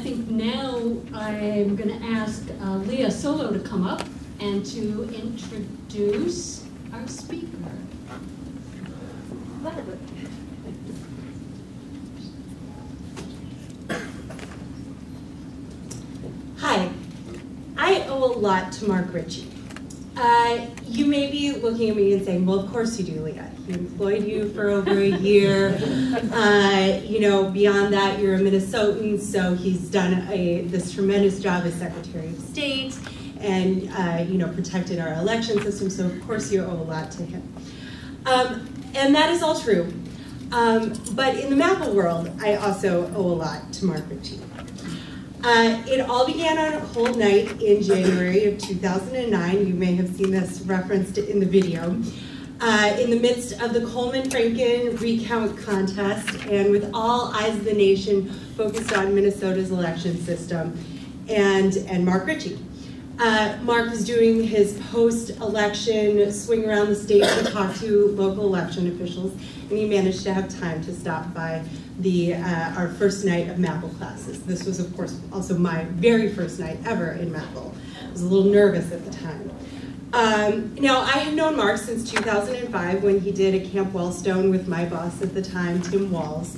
think now I'm going to ask Leah Solo to come up and to introduce our speaker. Hi, I owe a lot to Mark Ritchie. You may be looking at me and saying, well, of course you do, Leah. He employed you for over a year. You know, beyond that, you're a Minnesotan, so he's done this tremendous job as Secretary of State and, you know, protected our election system, so of course you owe a lot to him. And that is all true. But in the MAPL world, I also owe a lot to Mark Ritchie. It all began on a cold night in January of 2009. You may have seen this referenced in the video. In the midst of the Coleman-Franken recount contest, and with all eyes of the nation focused on Minnesota's election system, and Mark Ritchie. Mark was doing his post-election swing around the state to talk to local election officials, and he managed to have time to stop by our first night of MAPL classes. This was, of course, also my very first night ever in MAPL. I was a little nervous at the time. Now, I had known Mark since 2005 when he did a Camp Wellstone with my boss at the time, Tim Walls.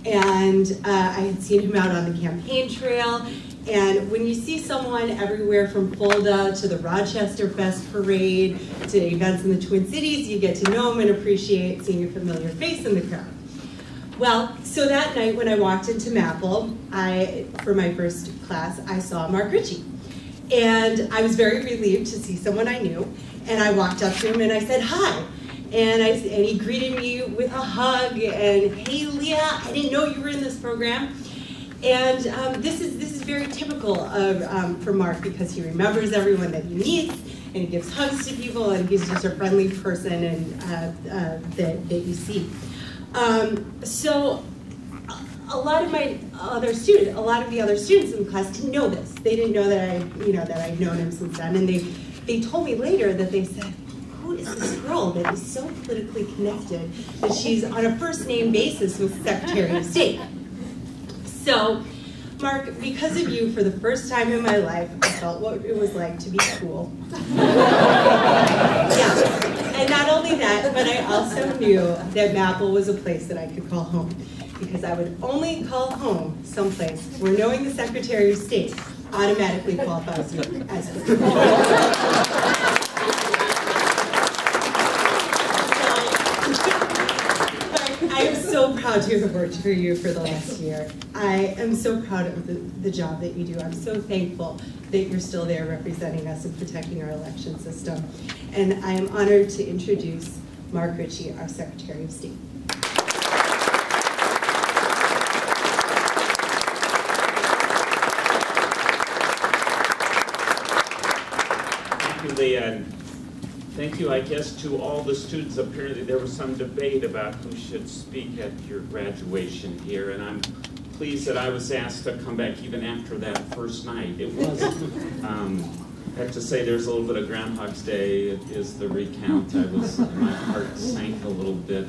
And I had seen him out on the campaign trail. And when you see someone everywhere from Fulda to the Rochester Fest Parade to events in the Twin Cities, you get to know him and appreciate seeing a familiar face in the crowd. Well, so that night when I walked into MAPL, for my first class, I saw Mark Ritchie. And I was very relieved to see someone I knew. And I walked up to him and I said, hi. And he greeted me with a hug and, hey, Leah, I didn't know you were in this program. And this is very typical for Mark because he remembers everyone that he meets and he gives hugs to people and he's just a friendly person and that you see. So a lot of the other students in the class didn't know this. They didn't know that I'd known him since then, and they told me later that they said, who is this girl that is so politically connected that she's on a first name basis with Secretary of State? So, Mark, because of you, for the first time in my life, I felt what it was like to be cool. Yeah. And not only that, but I also knew that MAPL was a place that I could call home, because I would only call home someplace where knowing the Secretary of State automatically qualifies you as home. I am so proud to have worked for you for the last year. I am so proud of the job that you do. I'm so thankful that you're still there representing us and protecting our election system. And I am honored to introduce Mark Ritchie, our Secretary of State. Thank you, Leah. And thank you, I guess, to all the students. Apparently there was some debate about who should speak at your graduation here, and I'm pleased that I was asked to come back even after that first night. It was, I have to say, there's a little bit of Groundhog's Day. It is the recount. My heart sank a little bit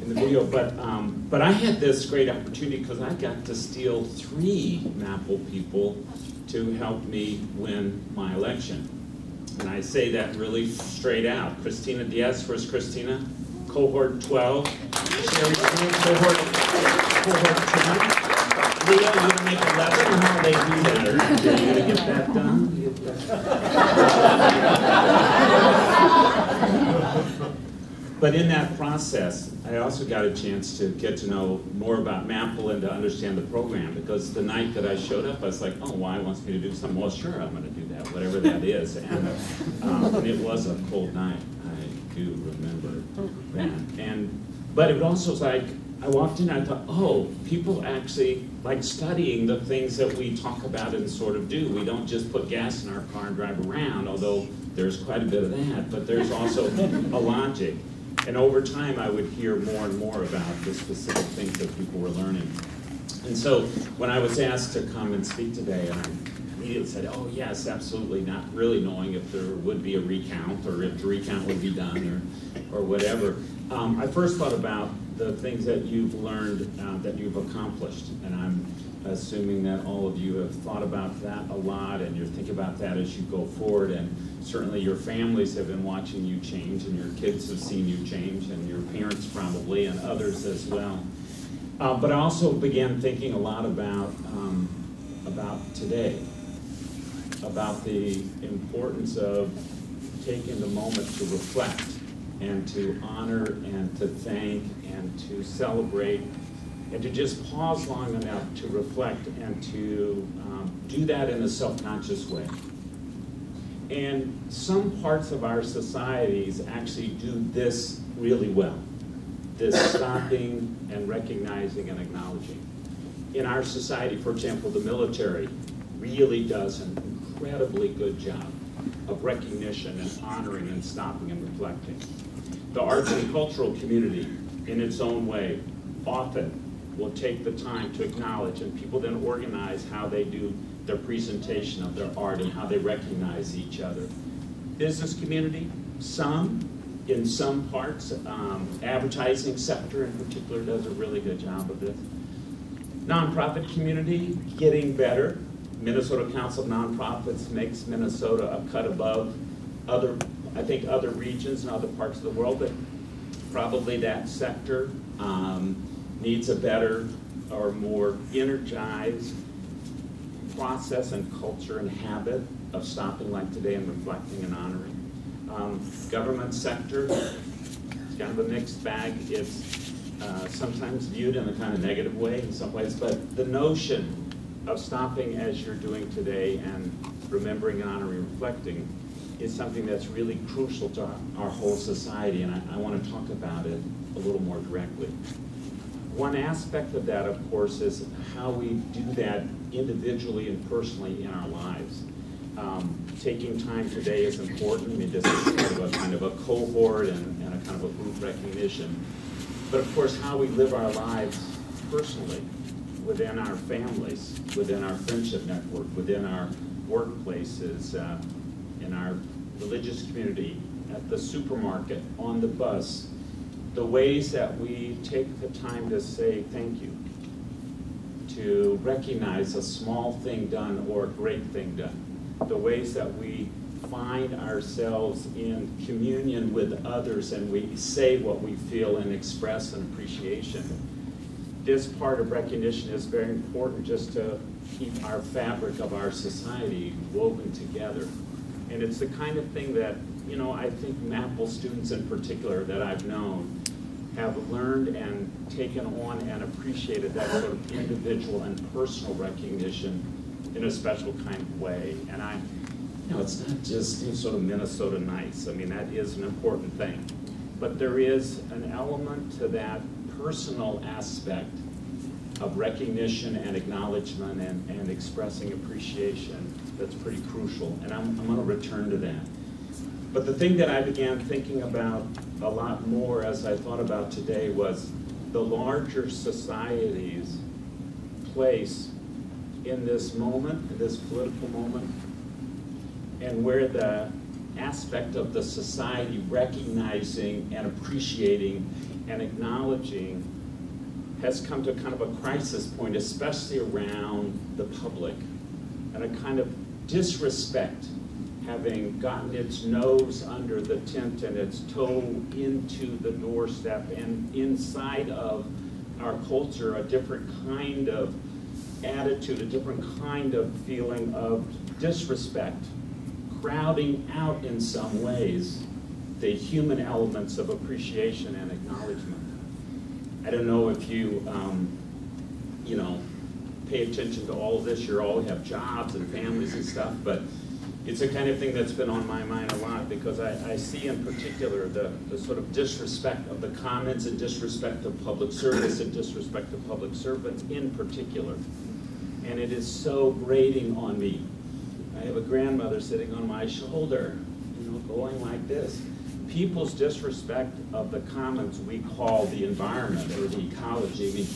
in the video, but I had this great opportunity because I got to steal 3 MAPL people to help me win my election. And I say that really straight out. Christina Diaz, where's Christina? Cohort 12. Sherry Smith, cohort 10. Leah, you want to make 11? How they do that? Are you going to get that done? But in that process, I also got a chance to get to know more about MAPL and to understand the program, because the night that I showed up, I was like, oh, Y wants me to do something. Well, sure, I'm going to do that, whatever that is. And it was a cold night. I do remember that. But it also was like, I walked in and I thought, oh, people actually like studying the things that we talk about and sort of do. We don't just put gas in our car and drive around, although there's quite a bit of that, but there's also a logic. And over time, I would hear more and more about the specific things that people were learning. And so when I was asked to come and speak today, I immediately said, oh yes, absolutely, not really knowing if there would be a recount or if the recount would be done or whatever. I first thought about the things that you've learned, that you've accomplished. And I'm assuming that all of you have thought about that a lot and you're thinking about that as you go forward, and certainly your families have been watching you change, and your kids have seen you change, and your parents probably, and others as well. But I also began thinking a lot about today, about the importance of taking the moment to reflect and to honor and to thank and to celebrate and to just pause long enough to reflect and to do that in a self-conscious way. And some parts of our societies actually do this really well, this stopping and recognizing and acknowledging. In our society, for example, the military really does an incredibly good job of recognition and honoring and stopping and reflecting. The arts and cultural community, in its own way, often will take the time to acknowledge, and people then organize how they do their presentation of their art and how they recognize each other. Business community, in some parts, advertising sector in particular does a really good job of this. Nonprofit community, getting better. Minnesota Council of Nonprofits makes Minnesota a cut above other regions and other parts of the world, but probably that sector needs a better or more energized process and culture and habit of stopping like today and reflecting and honoring. Government sector, it's kind of a mixed bag. It's sometimes viewed in a kind of negative way in some ways, but the notion of stopping as you're doing today and remembering and honoring and reflecting is something that's really crucial to our whole society, and I want to talk about it a little more directly. One aspect of that, of course, is how we do that individually and personally in our lives. Taking time today is important. I mean, this is kind of a cohort and a kind of a group recognition. But of course, how we live our lives personally, within our families, within our friendship network, within our workplaces, in our religious community, at the supermarket, on the bus, the ways that we take the time to say thank you, to recognize a small thing done or a great thing done, the ways that we find ourselves in communion with others and we say what we feel and express an appreciation. This part of recognition is very important just to keep our fabric of our society woven together. And it's the kind of thing that, you know, I think MAPL students in particular that I've known have learned and taken on and appreciated that sort of individual and personal recognition in a special kind of way. And it's not just sort of Minnesota nice. I mean, that is an important thing. But there is an element to that personal aspect of recognition and acknowledgement and expressing appreciation that's pretty crucial. And I'm going to return to that. But the thing that I began thinking about a lot more as I thought about today was the larger society's place in this moment, in this political moment, and where the aspect of the society recognizing and appreciating and acknowledging has come to kind of a crisis point, especially around the public, and a kind of disrespect having gotten its nose under the tent and its toe into the doorstep, and inside of our culture a different kind of attitude, a different kind of feeling of disrespect, crowding out in some ways the human elements of appreciation and acknowledgement. I don't know if you, pay attention to all of this. You all have jobs and families and stuff, but it's the kind of thing that's been on my mind a lot because I see in particular the sort of disrespect of the commons and disrespect of public service and disrespect of public servants in particular. And it is so grating on me. I have a grandmother sitting on my shoulder, going like this. People's disrespect of the commons we call the environment or the ecology. I mean,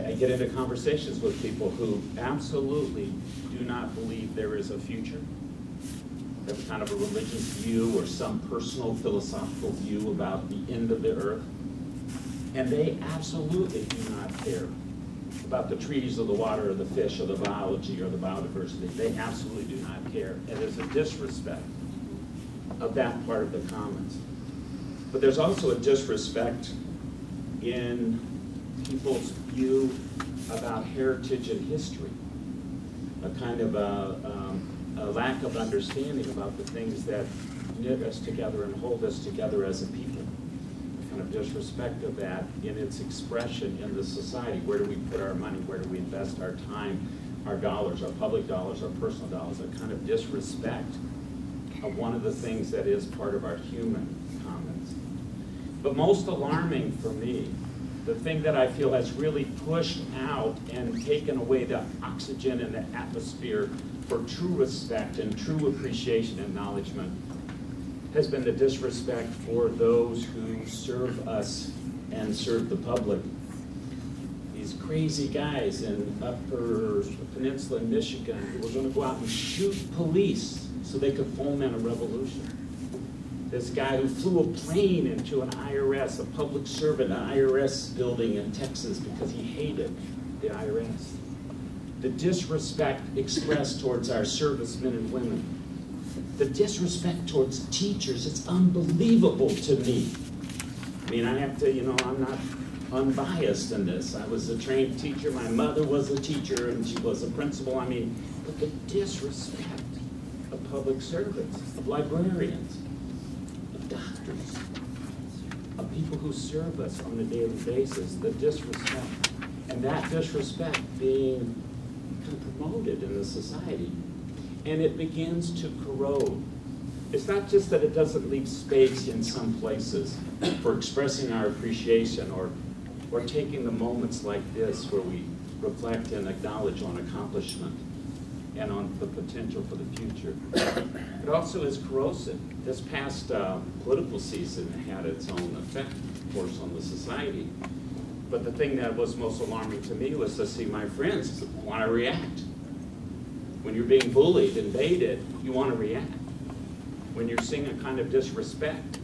I get into conversations with people who absolutely do not believe there is a future. They have kind of a religious view or some personal philosophical view about the end of the earth. And they absolutely do not care about the trees or the water or the fish or the biology or the biodiversity. They absolutely do not care. And there's a disrespect of that part of the commons. But there's also a disrespect in people's view about heritage and history, a kind of a lack of understanding about the things that knit us together and hold us together as a people. A kind of disrespect of that in its expression in the society. Where do we put our money? Where do we invest our time, our dollars, our public dollars, our personal dollars? A kind of disrespect of one of the things that is part of our human commons. But most alarming for me, the thing that I feel has really pushed out and taken away the oxygen in the atmosphere for true respect and true appreciation and acknowledgement has been the disrespect for those who serve us and serve the public. These crazy guys in Upper Peninsula in Michigan who were going to go out and shoot police so they could foment a revolution. This guy who flew a plane into an IRS, a public servant, an IRS building in Texas because he hated the IRS. The disrespect expressed towards our servicemen and women. The disrespect towards teachers, it's unbelievable to me. I mean, I have to, I'm not unbiased in this. I was a trained teacher, my mother was a teacher, and she was a principal. I mean, but the disrespect of public servants, of librarians, of doctors, of people who serve us on a daily basis, the disrespect. And that disrespect being promoted in the society. And it begins to corrode. It's not just that it doesn't leave space in some places for expressing our appreciation or taking the moments like this where we reflect and acknowledge on accomplishment and on the potential for the future. It also is corrosive. This past political season had its own effect, of course, on the society. But the thing that was most alarming to me was to see my friends want to react. When you're being bullied and baited, you want to react. When you're seeing a kind of disrespect,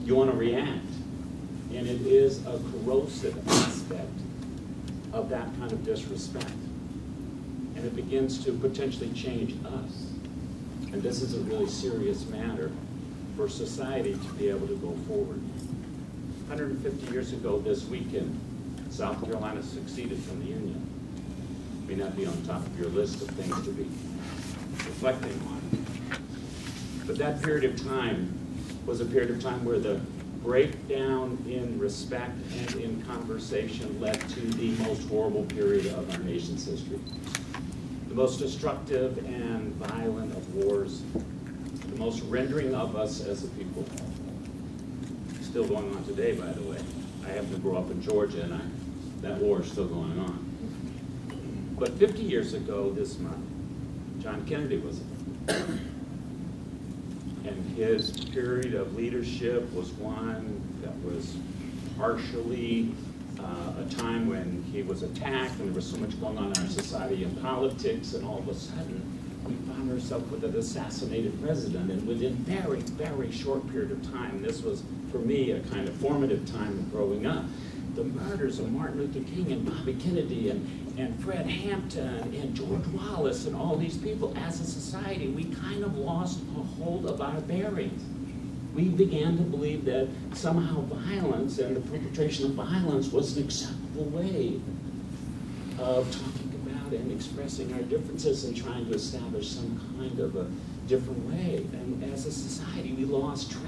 you want to react. And it is a corrosive aspect of that kind of disrespect. And it begins to potentially change us. And this is a really serious matter for society to be able to go forward. 150 years ago this weekend, South Carolina seceded from the Union. May not be on top of your list of things to be reflecting on. But that period of time was a period of time where the breakdown in respect and in conversation led to the most horrible period of our nation's history. The most destructive and violent of wars, the most rendering of us as a people. Still going on today, by the way. I happen to grow up in Georgia, and that war is still going on. But 50 years ago this month, John Kennedy was elected. And his period of leadership was one that was partially a time when he was attacked and there was so much going on in our society and politics, and all of a sudden we found ourselves with an assassinated president. And within a very, very short period of time, this was, for me, a kind of formative time of growing up. The murders of Martin Luther King and Bobby Kennedy and Fred Hampton and George Wallace and all these people, as a society, we kind of lost a hold of our bearings. We began to believe that somehow violence and the perpetration of violence was an acceptable way of talking about and expressing our differences and trying to establish some kind of a different way. And as a society, we lost track